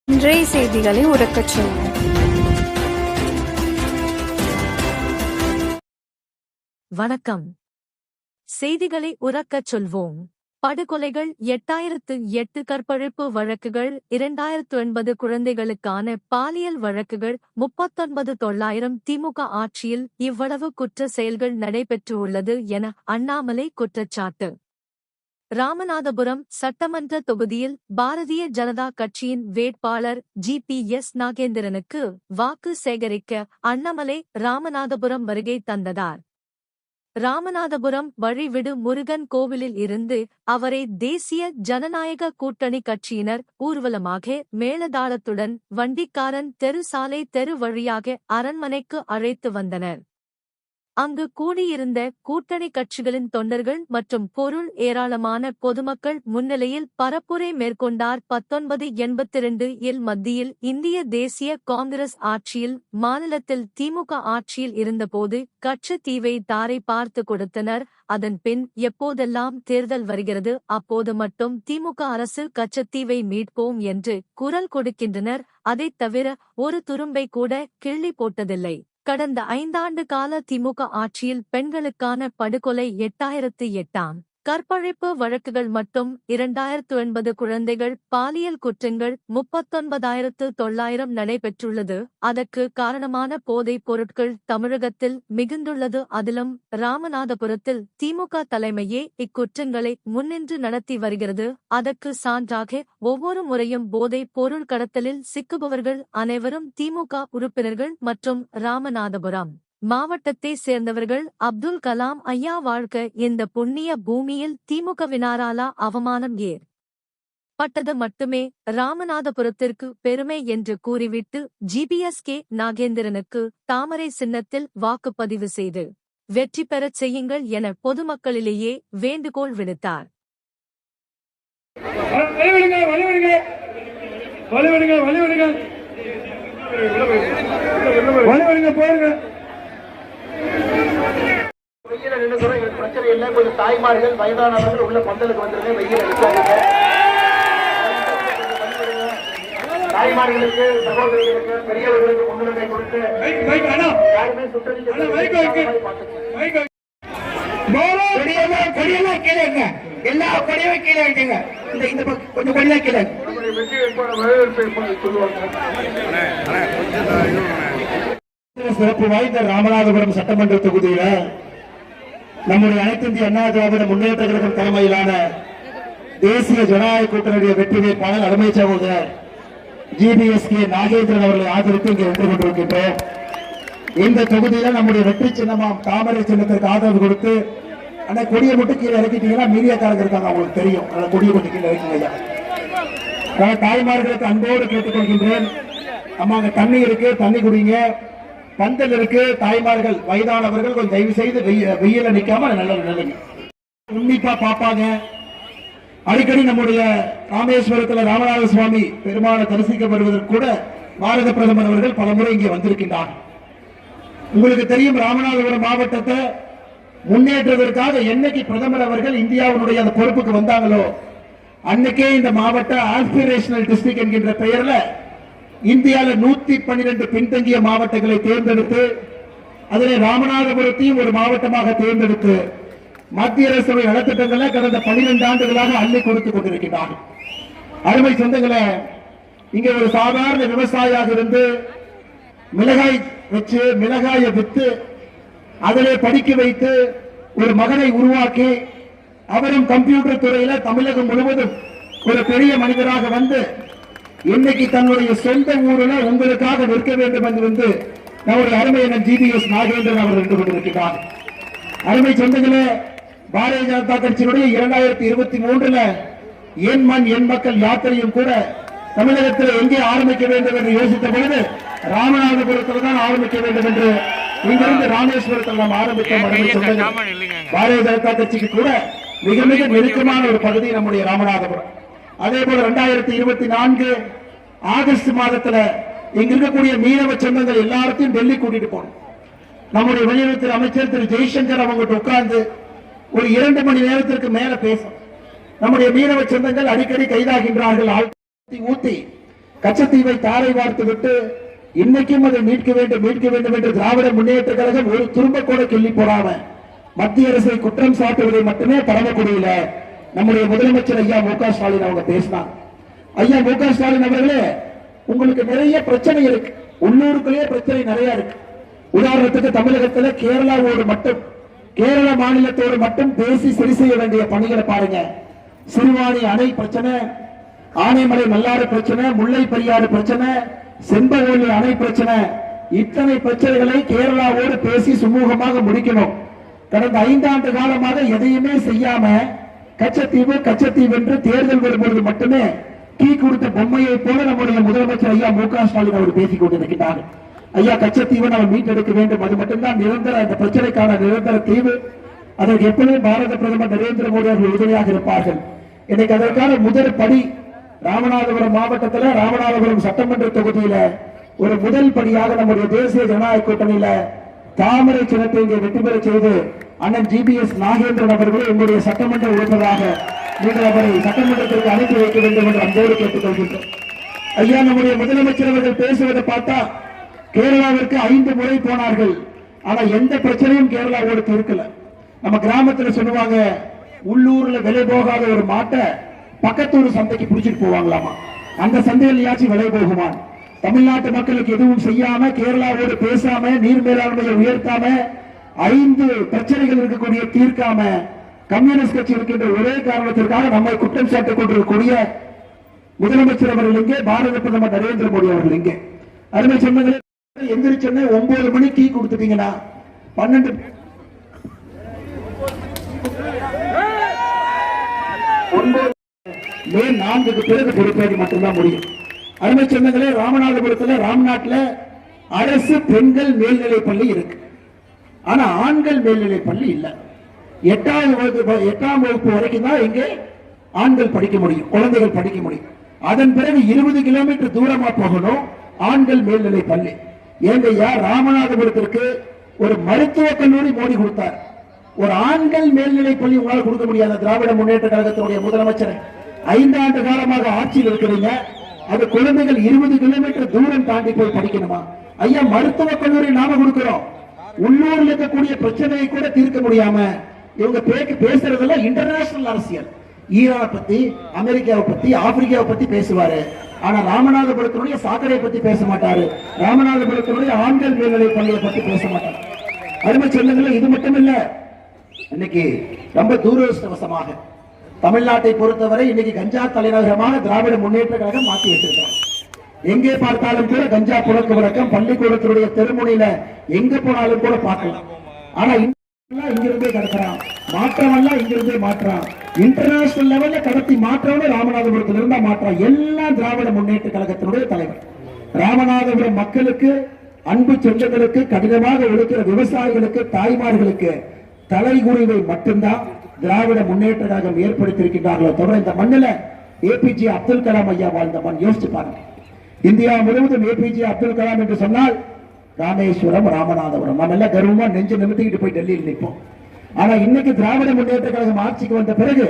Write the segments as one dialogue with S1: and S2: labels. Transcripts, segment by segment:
S1: இன்றைய செய்திகளை உறக்கச் சொல்வோம்.
S2: வணக்கம். செய்திகளை உறக்கச் சொல்வோம். படுகொலைகள் 8008 கற்பழிப்பு வழக்குகள் 2009 குழந்தைகளுக்கான பாலியல் வழக்குகள் 39,900 திமுக ஆட்சியில் இவ்வளவு குற்ற செயல்கள் நடைபெற்றுள்ளது என அண்ணாமலை குற்றச்சாட்டு. ராமநாதபுரம் சட்டமன்ற தொகுதியில் பாரதிய ஜனதா கட்சியின் வேட்பாளர் ஜி.பி.எஸ். நாகேந்திரனுக்கு வாக்கு சேகரிக்க அண்ணாமலை ராமநாதபுரம் வருகை தந்ததார். ராமநாதபுரம் வழிவிடு முருகன் கோவிலில் இருந்து அவரை தேசிய ஜனநாயக கூட்டணி கட்சியினர் ஊர்வலமாக மேளதாளத்துடன் வண்டிக்காரன் தெரு சாலை தெரு வழியாக அரண்மனைக்கு அழைத்து வந்தனர். அங்கு கூடியிருந்த கூட்டணி கட்சிகளின் தொண்டர்கள் மற்றும் பொருள் ஏராளமான பொதுமக்கள் முன்னிலையில் பரப்புரை மேற்கொண்டார். 1982 இல் மத்தியில் இந்திய தேசிய காங்கிரஸ் ஆட்சியில் மாநிலத்தில் திமுக ஆட்சியில் இருந்தபோது கச்சத்தீவை தாரை பார்த்து கொடுத்தனர். அதன் பின் எப்போதெல்லாம் தேர்தல் வருகிறது அப்போது மட்டும் திமுக அரசு கச்சத்தீவை மீட்போம் என்று குரல் கொடுக்கின்றனர். அதைத் தவிர ஒரு துரும்பை கூட கிள்ளி போட்டதில்லை. கடந்த 5 ஆண்டு கால திமுக ஆட்சியில் பெண்களுக்கான படுகொலை 8008 கற்பழிப்பு வழக்குகள் மட்டும் 2009 குழந்தைகள் பாலியல் குற்றங்கள் 39,900 நடைபெற்றுள்ளது. அதற்கு காரணமான போதைப் பொருட்கள் தமிழகத்தில் மிகுந்துள்ளது. அதிலும் ராமநாதபுரத்தில் திமுக தலைமையே இக்குற்றங்களை முன்னின்று நடத்தி வருகிறது. அதற்கு சான்றாக ஒவ்வொரு முறையும் போதைப் பொருள் கடத்தலில் சிக்குபவர்கள் அனைவரும் திமுக உறுப்பினர்கள் மற்றும் ராமநாதபுரம் மாவட்டத்தை சேர்ந்தவர்கள். அப்துல் கலாம் ஐயா வாழ்க இந்த புண்ணிய பூமியில் திமுகவினாராலா அவமானம் பட்டது மட்டுமே ராமநாதபுரத்திற்கு பெருமை என்று கூறிவிட்டு ஜி.பி.எஸ். நாகேந்திரனுக்கு தாமரை சின்னத்தில் வாக்குப்பதிவு செய்து வெற்றி பெறச் செய்யுங்கள் என பொதுமக்களிலேயே வேண்டுகோள் விடுத்தார்.
S3: பிரச்சனை இல்லை. கொஞ்சம் தாய்மார்கள் வயதானவர்கள் உள்ள பந்தலுக்கு வந்துருங்க. வெயில் அடிக்காதீங்க. தாய்மார்களுக்கு சகோதரிகளுக்கு பெரியவர்களுக்கு முன்னுரிமை கொடுத்து யாருமே கொடியெல்லாம் கீழே இருங்க. எல்லா கொடியும் கீழே இருக்குங்க. இந்த கொஞ்சம் கொடியெல்லாம் கீழே வெற்றி வேட்பாளர் வரவேற்பு சொல்லுவாங்க. சிறப்பு வாய்ந்த ராமநாதபுரம் சட்டமன்ற தொகுதியில நம்முடைய அனைத்து இந்திய அண்ணா திராவிட முன்னேற்ற கழகம் தலைமையிலான தேசிய ஜனநாயக கூட்டணியுடைய வெற்றி வேட்பாளர் அருமை சகோதரர் ஜி.பி.எஸ். நாகேந்திரன் அவர்களை ஆதரித்து இங்கே வென்று கொண்டிருக்கின்றோம். இந்த தொகுதியில நம்முடைய வெற்றி சின்னமாம் தாமரை சின்னத்திற்கு ஆதரவு கொடுத்து அந்த கொடியை மட்டும் கீழே இறக்கிட்டீங்கன்னா மீடியாக்காரங்க இருக்காங்க, அவங்களுக்கு தெரியும். அந்த கொடியை மட்டும் கீழே இறக்கிங்க. தாய்மார்களுக்கு அன்போடு கேட்டுக்கொள்கின்றேன். அம்மா அங்க தண்ணி இருக்கு, தண்ணி குடிங்க. பந்தல் இருக்கு. தாய்மார்கள் வயதானவர்கள் கொஞ்சம் தயவு செய்து வெயில நிக்காம நல்ல உன்னிப்பா பாப்பாங்க. அடிக்கடி நம்முடைய ராமேஸ்வரத்தில் ராமநாத சுவாமி பெருமாளை தரிசிக்க வருவதற்கு கூட பாரத பிரதமர் அவர்கள் பலமுறை இங்கே வந்திருக்கின்றார். உங்களுக்கு தெரியும், ராமநாதபுரம் மாவட்டத்தை முன்னேற்றுவதற்காக என்னைக்கு பிரதமர் அவர்கள் இந்தியாவுடைய அந்த பொறுப்புக்கு வந்தாங்களோ அன்னைக்கே இந்த மாவட்ட ஆஸ்பிரேஷனல் டிஸ்ட்ரிக்ட் என்கின்ற பெயர்ல இந்தியாவில் 112 பின்தங்கிய மாவட்டங்களை தேர்ந்தெடுத்து அதிலே ராமநாதபுரத்தையும் ஒரு மாவட்டமாக தேர்ந்தெடுத்து மத்திய அரசு நலத்திட்டங்களை கடந்த 12 ஆண்டுகளாக அள்ளி கொடுத்துக் கொண்டிருக்கிறார்கள். அருமை சொந்தங்களே, இங்கே ஒரு சாதாரண விவசாயியாக இருந்து மிளகாய் வச்சு மிளகாயை வித்து அதிலே படிக்க வைத்து ஒரு மகனை உருவாக்கி அவரும் கம்ப்யூட்டர் துறையில தமிழகம் முழுவதும் ஒரு பெரிய மனிதராக வந்து இன்னைக்கு தன்னுடைய சொந்த ஊரில் உங்களுக்காக நிற்க வேண்டும் என்று வந்து நம்முடைய அருமையான ஜி.பி.எஸ். நாகேந்திரன் அவர் நின்று கொண்டிருக்கிறார். அருமை சொந்தங்களே, பாரதிய ஜனதா கட்சியினுடைய 2023 என் மண் என் மக்கள் யாத்திரையும் கூட தமிழகத்தில் எங்கே ஆரம்பிக்க வேண்டும் என்று யோசித்த பொழுது ராமநாதபுரத்தில் தான் ஆரம்பிக்க வேண்டும் என்று இங்கிருந்து ராமேஸ்வரத்தில் நாம் ஆரம்பித்தோம். பாரதிய ஜனதா கட்சிக்கு கூட மிக மிக நெருக்கமான ஒரு பகுதி நம்முடைய ராமநாதபுரம். அதே போல 2024 ஆகஸ்ட் மாதத்துல இங்க இருக்கக்கூடிய மீனவ சொந்தங்கள் எல்லாத்தையும் டெல்லி கூட்டிட்டு போனோம். நம்முடைய வெளியுறவுத்துறை அமைச்சர் திரு ஜெய்சங்கர் அவங்க உட்கார்ந்து ஒரு 2 மணி நேரத்திற்கு மேல பேசும். நம்முடைய மீனவ சொந்தங்கள் அடிக்கடி கைதாகின்றார்கள். ஊத்தி கச்சத்தீவை தாரை வார்த்து விட்டு இன்னைக்கும் அதை மீட்க வேண்டும் என்று திராவிட முன்னேற்ற கழகம் ஒரு துரும்ப கூட கிள்ளி போடாம மத்திய அரசை குற்றம் சாட்டுவதை மட்டுமே பரமக்குடியில நம்முடைய முதலமைச்சர் ஐயா மு.க. ஸ்டாலின் அவங்க பேசினார். ஐயா மு.க. ஸ்டாலின் அவர்களே, உங்களுக்கு நிறைய பிரச்சனை இருக்கு, உள்ளூருக்குள்ளே பிரச்சனை நிறைய இருக்கு. உதாரணத்துக்கு தமிழகத்துல கேரள மாநிலத்தோடு மட்டும் பேசி சரி செய்ய வேண்டிய பணிகளை பாருங்க. சிறுவாணி அணை பிரச்சனை, ஆனைமலை நல்லாறு பிரச்சனை, முல்லை பெரியாறு பிரச்சனை, செம்பகவல்லி அணை பிரச்சனை, இத்தனை பிரச்சனைகளை கேரளாவோடு பேசி சுமூகமாக முடிக்கணும். கடந்த 5 ஆண்டு காலமாக எதையுமே செய்யாம கச்சத்தீவு என்று தேர்தல் வரும்பொழுது மட்டுமே கீ கொடுத்த பொம்மையை போல நம்முடைய முதலமைச்சர் ஐயா மு.க. ஸ்டாலின் அவர் பேசிக் கொண்டிருக்கிறார். ஐயா கச்சத்தீவை நம்ம மீட்டெடுக்க வேண்டும், அது மட்டும்தான் நிரந்தர இந்த பிரச்சனைக்கான நிரந்தர தீர்வு. அதற்கு எப்பவுமே பாரத பிரதமர் நரேந்திர மோடி அவர்கள் உறுதுணையாக இருப்பார்கள். இன்னைக்கு அதற்கான முதல் படி ராமநாதபுரம் மாவட்டத்தில் ராமநாதபுரம் சட்டமன்ற தொகுதியில ஒரு முதல் படியாக நம்முடைய தேசிய ஜனநாயக கூட்டணியில தாமரை சின்னத்தை இங்கே வெற்றி பெற செய்து அண்ணன் ஜிபிஎஸ் நாகேந்திரன் அவர்களை உங்களுடைய சட்டமன்ற உறுப்பினராக நீங்கள் அவரை சட்டமன்றத்திற்கு அனுப்பி வைக்க வேண்டும் என்று அன்போடு கேட்டுக் கொள்கின்றோம். ஐயா, நம்முடைய முதலமைச்சர் அவர்கள் பேசுவதை பார்த்தா கேரளாவிற்கு 5 முறை போனார்கள், ஆனா எந்த பிரச்சனையும் கேரளாவோடு தீர்க்கல. நம்ம கிராமத்துல சொல்லுவாங்க, உள்ளூர்ல விலை போகாத ஒரு மாட்டை பக்கத்தூர் சந்தைக்கு பிடிச்சிட்டு போவாங்களாமா, அந்த சந்தையில் யாச்சும் விலை போகுமா? தமிழ்நாட்டு மக்களுக்கு எதுவும் செய்யாம, கேரளாவோடு பேசாம, நீர் மேலாண்மையை உயர்த்தாம, 5 பிரச்சனைகள் இருக்கக்கூடிய தீர்க்காம கம்யூனிஸ்ட் கட்சி இருக்கின்ற ஒரே காரணத்திற்காக நம்மை குற்றம் சாட்டிக் கொண்டிருக்கக்கூடிய முதலமைச்சர் அவர்கள் இங்கே, பாரத பிரதமர் நரேந்திர மோடி அவர்கள் இங்கே. அருமை சொன்னங்களே, எந்திரிச்சோன்னே 9 மணி டீ கொடுத்துட்டீங்கன்னா 12 மே 4க்கு பிறகு பொறுப்பேற்க மட்டும்தான் முடியும். அருமை சொன்னங்களே, ராமநாதபுரத்தில் ராம்நாட்டில் அரசு பெண்கள் மேல்நிலை பள்ளி இருக்கு, ஆனா ஆண்கள் மேல்நிலை பள்ளி இல்ல. 8ஆம் வகுப்பு வரைக்கும் தான் இங்கே ஆண்கள் படிக்க முடியும், குழந்தைகள் படிக்க முடியும். அதன் பிறகு 20 கிலோமீட்டர் தூரமா போகணும் ஆண்கள் மேல்நிலை பள்ளி. ஏங்கய்யா, ராமநாதபுரத்திற்கு ஒரு மருத்துவக் கல்லூரி மோடி கொடுத்தார், ஒரு ஆண்கள் மேல்நிலை பள்ளி உங்களால் கொடுக்க முடியாத திராவிட முன்னேற்ற கழகத்தினுடைய முதலமைச்சர் 5 ஆண்டு காலமாக ஆட்சியில் இருக்கிறீங்க. அது குழந்தைகள் 20 கிலோமீட்டர் தூரம் தாண்டி போய் படிக்கணுமா? ஐயா, மருத்துவக் கல்லூரி நாம கொடுக்கிறோம், உள்ளூர்ல இருக்கக்கூடிய பிரச்சனையை கூட தீர்க்க முடியாம இவங்க பேசுறதெல்லாம் இன்டர்நேஷனல் அரசியல். ஈரானை பத்தி, அமெரிக்காவை பத்தி, ஆப்பிரிக்காவை பத்தி பேசுவாரு, ஆனா ராமநாதபுரத்தினுடைய சாக்கடை பத்தி பேச மாட்டாரு, ராமநாதபுரத்தினுடைய ஆண்கள் மேல்நிலை பள்ளியை பத்தி பேச மாட்டாரு. அருமை சொல்லுங்களேன், இது மட்டும் இல்ல, இன்னைக்கு ரொம்ப தூரவசமாக தமிழ்நாட்டை பொறுத்தவரை இன்னைக்கு கஞ்சா தலைநகரமாக திராவிட முன்னேற்ற கழகம் மாற்றி வச்சிருக்கிறார். எங்கே பார்த்தாலும் கூட கஞ்சா புழக்க வழக்கம், பள்ளிக்கூடத்தினுடைய தெருமுனையில எங்க போனாலும் கூட பார்க்கலாம். ஆனா இங்கிருந்தே கடத்துறான், மாற்றமெல்லாம் இங்கிருந்தே மாற்றான், இன்டர்நேஷனல் லெவல்ல கடத்தி மாற்றவனே ராமநாதபுரத்தில் இருந்தா மாற்றான். எல்லாம் திராவிட முன்னேற்ற கழகத்தினுடைய தலைவர். ராமநாதபுரம் மக்களுக்கு, அன்பு சொந்தங்களுக்கு, கடினமாக உழைக்கிற விவசாயிகளுக்கு, தாய்மார்களுக்கு தலைகுறிவை மட்டும்தான் திராவிட முன்னேற்ற கழகம் ஏற்படுத்தியிருக்கின்றார்களோ தவிர இந்த மண்ணில் ஏபிஜே அப்துல் கலாம் ஐயா வாழ்ந்த மண். யோசிச்சு பாருங்க, இந்தியா முழுவதும் ஏபிஜே அப்துல் கலாம் என்று சொன்னால் ராமேஸ்வரம், ராமநாதபுரம், நம்ம எல்லாம் கர்வமா நெஞ்சு நிமித்திக்கிட்டு போய் டெல்லியில் நிற்போம். ஆனா இன்னைக்கு திராவிட முன்னேற்ற கழகம் ஆட்சிக்கு வந்த பிறகு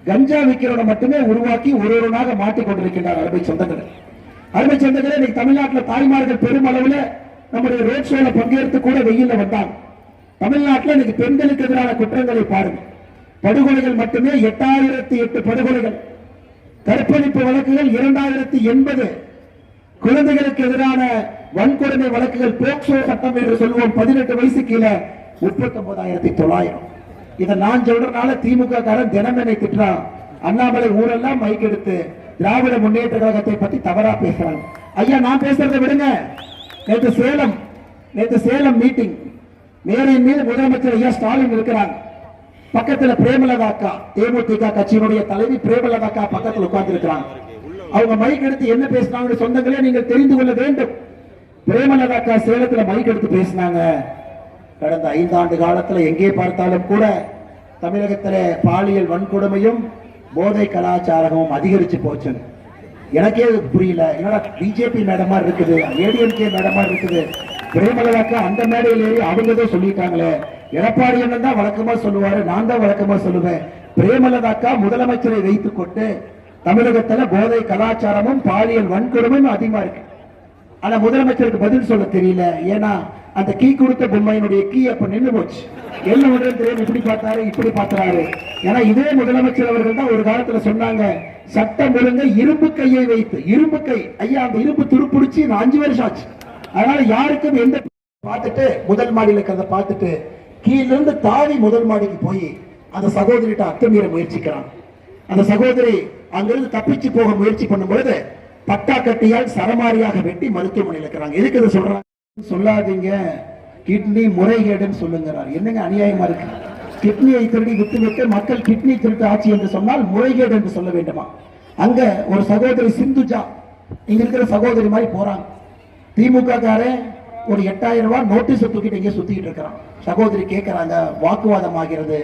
S3: கஞ்சா விற்கிறவனை மட்டுமே உருவாக்கி ஒருவராக மாட்டிக் கொண்டிருக்கின்றார். அருமை சொந்தங்களே, இன்னைக்கு தமிழ்நாட்டில் தாய்மார்கள் பெருமளவில் நம்முடைய ரோட் ஷோல பங்கேற்று கூட வெயில்ல வந்தாங்க. தமிழ்நாட்டில் இன்னைக்கு பெண்களுக்கு எதிரான குற்றங்களை பாருங்க, படுகொலைகள் மட்டுமே 8008 படுகொலைகள், கற்பழிப்பு வழக்குகள் 2080, குழந்தைகளுக்கு எதிரான வன்கொடுமை வழக்குகள் போக்சோ சட்டம் என்று சொல்லுவோம் 18 வயசு கீழே 39,900. இதை நான் சொல்றதுனால திமுக காரன் தினமனை திட்டுறான், அண்ணாமலை ஊரெல்லாம் மைக் எடுத்து திராவிட முன்னேற்ற கழகத்தை பத்தி தவறா பேசுறாங்க. ஐயா, நான் பேசுறதை விடுங்க. நேற்று சேலம் மீட்டிங், மேரின் மீது முதலமைச்சர் ஐயா ஸ்டாலின் இருக்கிறாங்க, பக்கத்துல பிரேமலதா அக்கா, தேமுதிக கட்சியினுடைய தலைவி பிரேமலதா அக்கா பக்கத்தில் உட்கார்ந்து இருக்கிறாங்க. அவங்க மைக் எடுத்து என்ன பேசினாங்க சொந்தங்களே நீங்கள் தெரிந்து கொள்ள வேண்டும். பிரேமலதா அக்கா சேலத்துல மைக் எடுத்து பேசினாங்க, கடந்த 5 ஆண்டு காலத்துல எங்கே பார்த்தாலும் கூட தமிழகத்துல பாலியல் வன்கொடுமையும் போதை கலாச்சாரமும் அதிகரிச்சு போச்சு. எனக்கே புரியல, என்னடா பிஜேபி மேடமா இருக்குது, ஏடிஎம்கே மேடமா இருக்குது, பிரேமலதா அக்கா அந்த மேடையில் ஏறி அவங்க சொல்லிட்டாங்களே. எடப்பாடி அண்ணன் தான் வழக்கமா சொல்லுவாரு, நான் தான் வழக்கமா சொல்லுவேன். பிரேமலதா அக்கா முதலமைச்சரை வைத்துக் கொண்டு தமிழகத்துல போதை கலாச்சாரமும் பாலியல் வன்கொடுமையும் அதிகமா இருக்கு. ஆனா முதலமைச்சருக்கு பதில் சொல்ல தெரியல. ஏன்னா அந்த கீ கொடுத்த பொம்மையினுடைய கீ அப்ப நின்று போச்சு. என்ன ஒன்று தெரியும், இப்படி பார்த்தாரு இப்படி பார்த்தாரு. ஏன்னா இதே முதலமைச்சர் அவர்கள் தான் ஒரு காலத்துல சொன்னாங்க, சட்டம் ஒழுங்க இரும்பு கையை வைத்து, இரும்பு கை ஐயா, அந்த இரும்பு துருப்பிடிச்சு 5 வருஷம் ஆச்சு. அதனால யாருக்கும் எந்த பார்த்துட்டு முதல் மாடியில் இருக்கிறத பார்த்துட்டு கீழிருந்து தாவி முதல் மாடிக்கு போய் அந்த சகோதரிட்ட அத்துமீற முயற்சிக்கிறான். அந்த சகோதரி அங்கிருந்து தப்பிச்சு போக முயற்சி பண்ணும் பொழுது பட்டா கட்டியால் சரமாரியாக வெட்டி மருத்துவமனையில் இருக்கிறாங்க. எதுக்கு இதை சொல்றாங்க? சொல்லாதீங்க, கிட்னி முறைகேடுன்னு சொல்லுங்கிறார். என்னங்க அநியாயமா இருக்கு? கிட்னியை திருடி விட்டு விட்டு மக்கள் கிட்னி திருட்டு ஆட்சி என்று சொன்னால் முறைகேடு என்று சொல்ல வேண்டுமா? அங்க ஒரு சகோதரி சிந்துஜா, இங்க இருக்கிற சகோதரி மாதிரி போறாங்க. திமுக காரன் ஒரு 8000 ரூபாய் நோட்டீஸ் தூக்கிட்டு இங்கே சுத்திட்டு இருக்கிறான். சகோதரி கேட்கிறாங்க, வாக்குவாதம் ஆகிறது,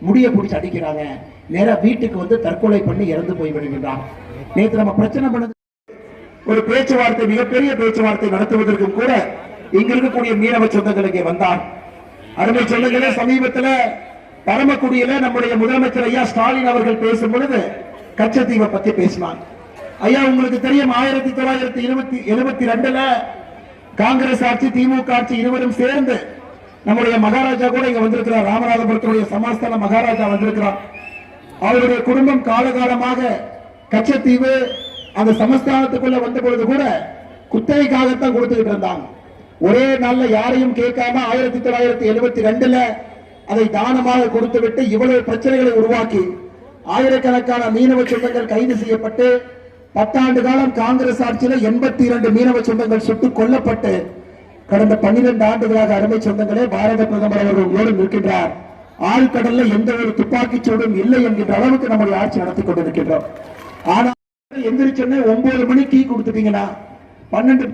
S3: முடிய பிடிச்சி அடிக்கிறாங்க. நேரா வீட்டுக்கு வந்து தற்கொலை பண்ணி இறந்து போய் விடுகின்றான். நேற்று நம்ம பிரச்சனை பண்ணது ஒரு பேச்சுவார்த்தை, மிகப்பெரிய பேச்சுவார்த்தை நடத்துவதற்கும் கூட இங்க இருக்கக்கூடிய மீனவ சொந்தங்கள் இங்கே வந்தார். அருமை சொந்தங்களே, சமீபத்தில் பரமக்குடியில நம்முடைய முதலமைச்சர் ஐயா ஸ்டாலின் அவர்கள் பேசும் பொழுது கச்சத்தீவை பத்தி பேசினார். ஐயா உங்களுக்கு தெரியும், 1972 காங்கிரஸ் ஆட்சி திமுக ஆட்சி இருவரும் சேர்ந்து நம்முடைய மகாராஜா கூட இங்க வந்திருக்கிறார். ராமநாதபுரத்துடைய சமாஸ்தான மகாராஜா வந்திருக்கிறார். அவருடைய குடும்பம் காலகாலமாக கச்சத்தீவு அந்த சமஸ்தானத்துக்குள்ள வந்த பொழுது கூட குத்தகைக்காகத்தான் கொடுத்துக்கிட்டு இருந்தாங்க. ஒரே நாள்ல யாரையும் கேட்காம 1972 அதை தானமாக கொடுத்து விட்டு இவ்வளவு பிரச்சனைகளை உருவாக்கி ஆயிரக்கணக்கான மீனவ சொந்தங்கள் கைது செய்யப்பட்டு 10 ஆண்டு காலம் காங்கிரஸ் ஆட்சியில் 82 மீனவ சொந்தங்கள் சுட்டுக் கொல்லப்பட்டு கடந்த 12 ஆண்டுகளாக அருமை சொந்தங்களே பாரத பிரதமர் அவர்கள் உங்களோடு நிற்கின்றார். ஆழ்கடல்ல எந்த ஒரு துப்பாக்கி சூடும் இல்லை என்கின்ற அளவுக்கு நம்முடைய ஆட்சி நடத்தி கொண்டிருக்கின்றோம். ஆனால் எந்திரிச்சோன்னே 9 மணி கீ கொடுத்துட்டீங்கன்னா 12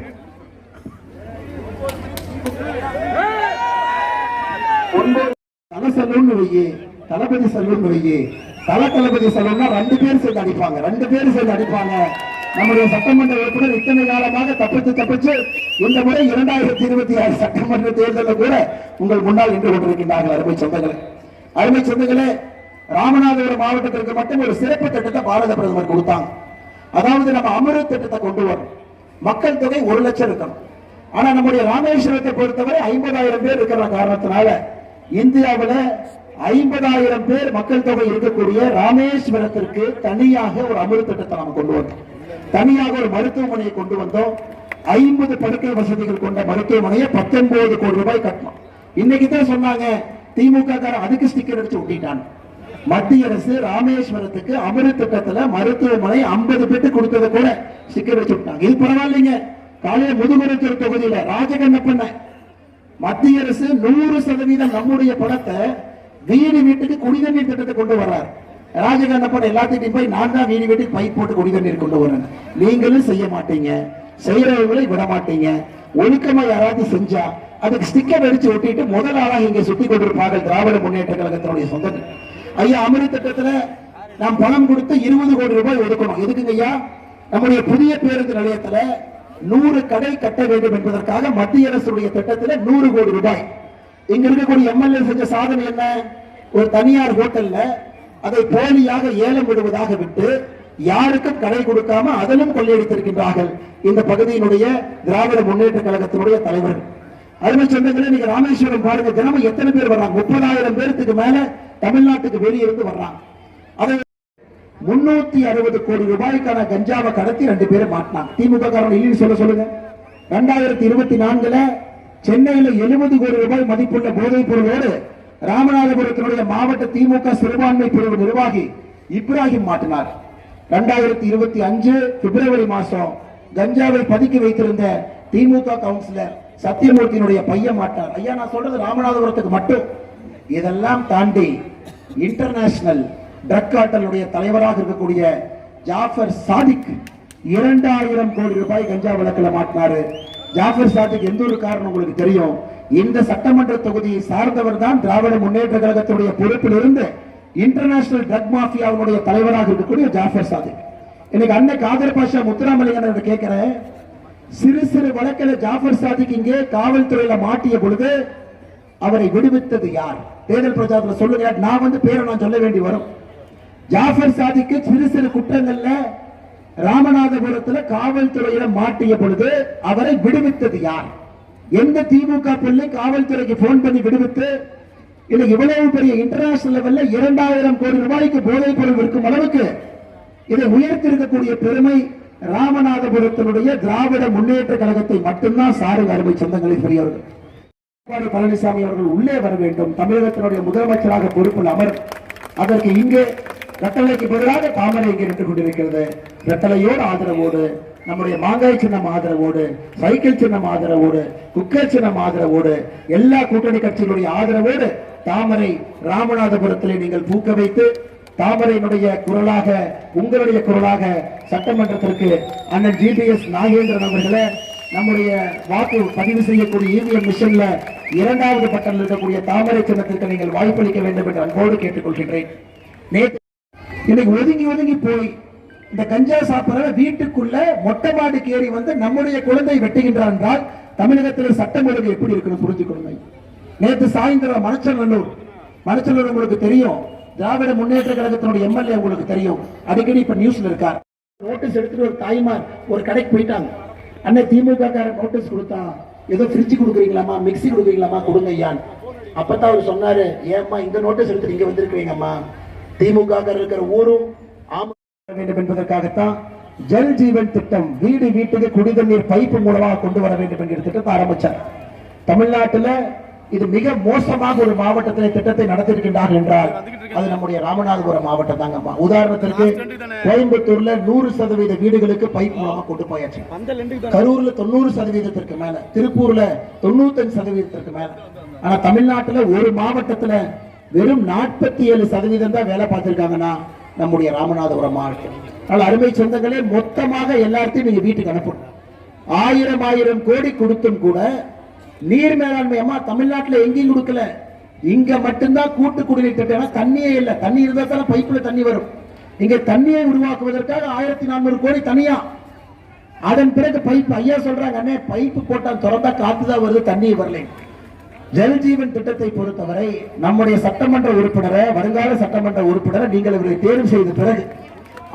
S3: தலை செல்வம்னு வையே, தளபதி செல்வம்னு வையே. தளபதி செல்வம்னா 2 பேர் சேர்ந்து அடிப்பாங்க, 2 பேர் சேர்ந்து அடிப்பாங்க. நம்முடைய சட்டமன்ற உறுப்பினர் இத்தனை காலமாக தப்பிச்சு இந்த முறை 2026 சட்டமன்ற தேர்தலில் கூட உங்கள் முன்னால் நின்று கொண்டிருக்கின்றார்கள். அருமை சொந்தங்களே, ராமநாதபுரம் மாவட்டத்திற்கு மட்டும் ஒரு சிறப்பு திட்டத்தை பாரத பிரதமர் கொடுத்தாங்க. அதாவது நம்ம அமிர்த் திட்டத்தை கொண்டு வரும். மக்கள் தொகை 1 லட்சம் இருக்கணும். ஆனா நம்முடைய ராமேஸ்வரத்தை பொறுத்தவரை 50,000 பேர் இருக்கிற காரணத்தினால இந்தியாவில் 50,000 பேர் மக்கள் தொகை இருக்கக்கூடிய ராமேஸ்வரத்திற்கு தனியாக ஒரு அமிர்த் திட்டத்தை நாம் கொண்டு வந்தோம். தனியாக ஒரு மருத்துவமனையை கொண்டு வந்தோம். 50 படுக்கை வசதிகள் கொண்ட மருத்துவமனையை 19 கோடி ரூபாய் கட்டணும். இன்னைக்கு தான் சொன்னாங்க திமுக அதுக்கு ஸ்டிக்கர் அடிச்சு ஒட்டிட்டாங்க. மத்திய அரசு ராமேஸ்வரத்துக்கு அமிர்த் திட்டத்துல மருத்துவமனை 50 பெட்டு கொடுத்ததை கூட ஸ்டிக்கர் வச்சு விட்டாங்க. இது பரவாயில்லைங்க. காலையில முதுகுளத்தூர் தொகுதியில ராஜகண்ணப்பண்ண மத்திய அரசு 100% நம்முடைய பணத்தை வீட்டுக்கு குடிநீர் திட்டத்தை கொண்டு வர்றார். ராஜகண்ணப்பன் எல்லாத்தையும் போய் நான் தான் வீட்டுக்கு பைப் போட்டு குடிநீர் கொண்டு வரேன். நீங்களும் செய்ய மாட்டீங்க, செய்யறவர்களை விட மாட்டீங்க. ஒழுக்கமா யாராவது செஞ்சா அதுக்கு ஸ்டிக்கர் அடிச்சு ஒட்டிட்டு முதல் ஆளாக இங்கே சுத்தி கொண்டிருப்பார்கள் திராவிட முன்னேற்ற கழகத்தினுடைய சொந்தங்கள். ஐயா, அமிர்த் திட்டத்துல நாம் பணம் கொடுத்து 20 கோடி ரூபாய் ஒதுக்கணும். எதுக்குங்க ஐயா? நம்முடைய புதிய பேருந்து நிலையத்துல 100 கடை கட்ட வேண்டும் என்பதற்காக மத்திய அரசுடைய திட்டத்தில் 100 கோடி ரூபாய். இங்க இருக்கக்கூடிய எம்எல்ஏ செஞ்ச சாதனை என்ன? ஒரு தனியார் ஹோட்டல்ல அதை போலியாக ஏலம் விடுவதாக விட்டு யாருக்கும் கடை கொடுக்காம அதிலும் கொள்ளையடித்திருக்கின்றார்கள் இந்த பகுதியினுடைய திராவிட முன்னேற்ற கழகத்தினுடைய தலைவர்கள். அருமை சொந்தங்களே, நீங்க ராமேஸ்வரம் பாருங்க, தினமும் எத்தனை பேர் வர்றாங்க? 30,000 பேருக்கு மேல தமிழ்நாட்டுக்கு வெளியிருந்து வர்றாங்க. அதை 360 கோடி ரூபாய்க்கான கஞ்சாவை கடத்தி 2 பேரை மாட்டினாங்க. திமுக காரன் இல்லைன்னு சொல்லுங்க. 2024 சென்னையில் 70 கோடி ரூபாய் மதிப்புள்ள போதைப் பொருளோடு ராமநாதபுரத்தினுடைய மாவட்ட திமுக சிறுபான்மை பிரிவு நிர்வாகி இப்ராஹிம் மாட்டினார். 2025 பிப்ரவரி மாசம் கஞ்சாவை பதுக்கி வைத்திருந்த திமுக கவுன்சிலர் சத்தியமூர்த்தியினுடைய பையன் மாட்டார். ஐயா, நான் சொல்றது ராமநாதபுரத்துக்கு மட்டும். இதெல்லாம் தாண்டி இன்டர்நேஷனல் ட்ரக் கார்ட்டலுடைய தலைவராக இருக்கக்கூடிய ஜாஃபர் சாதிக் 2000 கோடி ரூபாய் கஞ்சா வழக்கில் மாட்டினாரு. ஜாஃபர் சாதிக் எந்த ஒரு காரணம் உங்களுக்கு தெரியும். இந்த சட்டமன்ற தொகுதியை சார்ந்தவர் தான் திராவிட முன்னேற்ற கழகத்துடைய பொறுப்பில் இருந்து இன்டர்நேஷனல் ட்ரக் மாஃபியாவுடைய தலைவராக இருக்கக்கூடிய ஜாஃபர் சாதிக். இன்னைக்கு அன்னைக்கு ஆதர் பாஷா முத்துராமலிங்கன் கேட்கிறேன், சிறு சிறு வழக்கில் ஜாஃபர் சாதிக் இங்கே காவல்துறையில மாட்டிய பொழுது அவரை விடுவித்தது யார்? தேர்தல் பிரச்சாரத்தில் சொல்லுங்க. நான் பேரை நான் சொல்ல வேண்டி வரும். ஜாஃபர் சாதிக்கு சிறு சிறு குற்றங்கள்ல ராமநாதபுரத்துல காவல்துறையிடம் மாட்டிய பொழுது அவரை விடுவித்தது யார்? எந்த திமுக பிள்ளை காவல்துறைக்கு போன் பண்ணி விடுவித்து இது இவ்வளவு பெரிய இன்டர்நேஷனல் லெவல்ல 2000 கோடி ரூபாய்க்கு போதைப் பொருள் விற்கும் அளவுக்கு இதை உயர்த்திருக்கக்கூடிய பெருமை ராமநாதபுரத்தினுடைய திராவிட முன்னேற்ற கழகத்தை மட்டும்தான் சாருங்க. அருமை சொந்தங்களில் பெரியவர்கள், எடப்பாடி பழனிசாமி அவர்கள் உள்ளே வர வேண்டும். தமிழகத்தினுடைய முதலமைச்சராக பொறுப்பில் அமர். அதற்கு இங்கே ரெட்டலைக்கு பதிலாக தாமரை இங்கே நின்று கொண்டிருக்கிறது. ரெட்டலையோடு ஆதரவோடு, நம்முடைய மாங்காய் சின்னம் ஆதரவோடு, சைக்கிள் சின்னம் ஆதரவோடு, குக்கர் சின்னம் ஆதரவோடு, எல்லா கூட்டணி கட்சிகளுடைய ஆதரவோடு தாமரை ராமநாதபுரத்திலே நீங்கள் பூக்க வைத்து தாமரையினுடைய குரலாக, உங்களுடைய குரலாக சட்டமன்றத்திற்கு அண்ணன் ஜிபிஎஸ் நாகேந்திரன் அவர்களை நம்முடைய வாக்கு பதிவு செய்யக்கூடிய இவிஎம் மிஷன்ல 2வது பட்டத்தில் இருக்கக்கூடிய தாமரை சின்னத்திற்கு நீங்கள் வாய்ப்பளிக்க வேண்டும் என்று அன்போடு கேட்டுக்கொள்கின்றேன். நேற்று இன்னைக்கு ஒதுங்கி ஒதுங்கி போய் இந்த கஞ்சா சாப்பிட வீட்டுக்குள்ள மொட்டை மாடிக்கு ஏறி வந்து நம்முடைய குழந்தை வெட்டுகின்றார் என்றால் தமிழகத்தில் சட்டம் ஒழுங்கு எப்படி இருக்கணும் புரிஞ்சுக்கொள்ளுங்க. நேற்று சாயந்தரம் மணச்சநல்லூர் உங்களுக்கு தெரியும், திராவிட முன்னேற்ற கழகத்தினுடைய எம்எல்ஏ உங்களுக்கு தெரியும், அடிக்கடி இப்ப நியூஸ்ல இருக்கார். நோட்டீஸ் எடுத்துட்டு ஒரு தாய்மார் ஒரு கடைக்கு போயிட்டாங்க. அண்ணன் திமுக காரன் நோட்டீஸ் கொடுத்தா, ஏதோ ஃப்ரிட்ஜ் கொடுக்குறீங்களாமா, மிக்சி கொடுக்குறீங்களாமா, கொடுங்க ஐயான். அப்பதான் அவர் சொன்னாரு, ஏம்மா இந்த நோட்டீஸ் எடுத்துட்டு இங்க வந்திருக்கீங்கம்மா, திமுக இருக்கிற ஊரும் வேண்டும் என்பதற்காகத்தான் ஜல் ஜீவன் திட்டம், வீடு வீட்டுக்கு குடிதண்ணீர் பைப்பு மூலமாக கொண்டு வர வேண்டும் என்கிற திட்டத்தை ஆரம்பிச்சார். தமிழ்நாட்டில் இது மிக மோசமாக ஒரு மாவட்டத்தில் திட்டத்தை நடத்திருக்கின்றார்கள் என்றால் அது நம்முடைய ராமநாதபுரம் மாவட்டம் தாங்கம்மா. உதாரணத்திற்கு கோயம்புத்தூர்ல 100% வீடுகளுக்கு பைப் மூலமா கொண்டு போயாச்சு, கரூர்ல 90% மேல, திருப்பூர்ல 95% மேல. ஆனா தமிழ்நாட்டுல ஒரு மாவட்டத்துல வெறும் 47% தான் வேலை பார்த்திருக்காங்கன்னா நம்முடைய ராமநாதபுரம் மாவட்டம். அதனால அருமை சொந்தங்களே, மொத்தமாக எல்லாத்தையும் நீங்க வீட்டுக்கு அனுப்பணும். 1000 கோடி கொடுத்தும் கூட நீர் மேலாண்மை அம்மா தமிழ்நாட்டில் எங்கேயும் கொடுக்கல. இங்க மட்டும்தான் கூட்டு குடிநீர் திட்டம். தண்ணியே இல்லை, தண்ணி இருந்தா தானே பைப்புல தண்ணி வரும். இங்க தண்ணியை உருவாக்குவதற்காக 1400 கோடி தனியா. அதன் பிறகு பைப் ஐயா சொல்றாங்க, அண்ணே பைப்பு போட்டா திறந்தா காத்துதான் வருது, தண்ணி வரல. ஜல் ஜீவன் திட்டத்தை பொறுத்தவரை நம்முடைய சட்டமன்ற உறுப்பினரை, வருங்கால சட்டமன்ற உறுப்பினரை நீங்கள் இவரை தேர்வு செய்த பிறகு,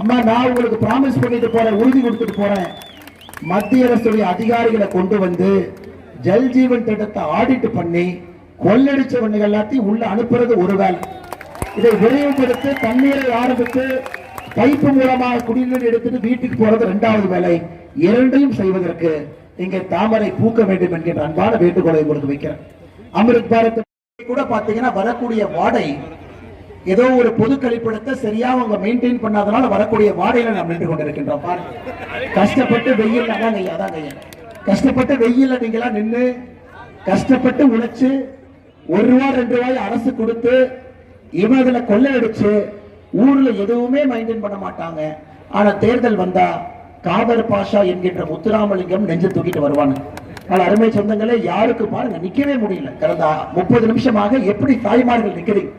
S3: அம்மா நான் உங்களுக்கு பிராமிஸ் பண்ணிட்டு போறேன், உறுதி கொடுத்துட்டு போறேன், மத்திய அரசுடைய அதிகாரிகளை கொண்டு வந்து ஜல் ஜீவன் திட்டத்தை ஆடிட் பண்ணி கொள்ளடிச்சவங்க எல்லாத்தையும் உள்ள அனுப்புறது ஒரு வேலை. இதை விரைவுபடுத்தி தண்ணீரை ஆரம்பித்து பைப்பு மூலமாக குடிநீர் எடுத்துட்டு வீட்டுக்கு போறது 2வது வேலை. இரண்டையும் செய்வதற்கு இங்கே தாமரை பூக்க வேண்டும் என்கின்ற அன்பான வேண்டுகோளை உங்களுக்கு வைக்கிறேன். அமிர்த் பாரத் கூட பாத்தீங்கன்னா வரக்கூடிய வாடை ஏதோ ஒரு பொது கழிப்பிடத்தை சரியா அவங்க மெயின்டைன் பண்ணாதனால வரக்கூடிய வாடையில நாம் நின்று கொண்டிருக்கின்றோம். கஷ்டப்பட்டு வெயில் அதாங்க கஷ்டப்பட்டு வெயில நீங்களா நின்று கஷ்டப்பட்டு உழைச்சு 1 ரூபா 2 ரூபாய் அரசு கொடுத்து இவங்களை கொள்ளையடிச்சு ஊர்ல எதுவுமே மெயின்டைன் பண்ண மாட்டாங்க. ஆனா தேர்தல் வந்தா காதர் பாஷா என்கின்ற முத்துராமலிங்கம் நெஞ்சு தூக்கிட்டு வருவாங்க. அருமை சொந்தங்களே, யாருக்கு பாருங்க நிக்கவே முடியல. கடந்த 30 நிமிஷமாக எப்படி தாய்மார்கள் நிக்கிறீங்க,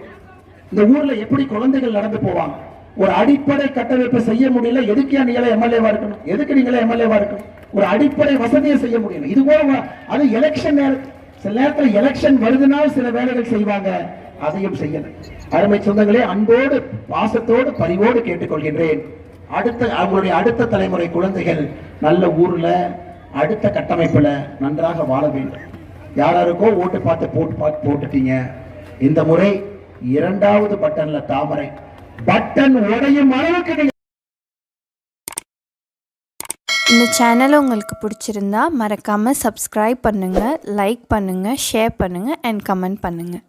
S3: இந்த ஊர்ல எப்படி குழந்தைகள் நடந்து போவாங்க, ஒரு அடிப்படை கட்டமைப்பு செய்ய முடியல. எதுக்கு நீங்களே எம்எல்ஏவா இருக்கணும், எதுக்கு நீங்களே எம்எல்ஏவா இருக்கணும், ஒரு அடிப்படை வசதியை செய்ய முடியல. இது போல அது எலெக்ஷன் சில நேரத்தில் எலெக்ஷன் வருதுனால் சில வேலைகள் செய்வாங்க, அதையும் செய்யணும். அருமை சொந்தங்களே, அன்போடு பாசத்தோடு பரிவோடு கேட்டுக்கொள்கின்றேன். அவங்களுடைய அடுத்த தலைமுறை குழந்தைகள் நல்ல ஊர்ல அடுத்த கட்டமைப்புல நன்றாக வாழ வேண்டும். யாராருக்கோ ஓட்டு பார்த்து போட்டுட்டீங்க. இந்த முறை 2வது பட்டன்ல தாமரை பட்டன் உடையும் அளவுக்கு.
S1: இந்த சேனல் உங்களுக்கு பிடிச்சிருந்தா மறக்காமல் சப்ஸ்கிரைப் பண்ணுங்கள், லைக் பண்ணுங்கள், ஷேர் பண்ணுங்கள் அண்ட் கமெண்ட் பண்ணுங்கள்.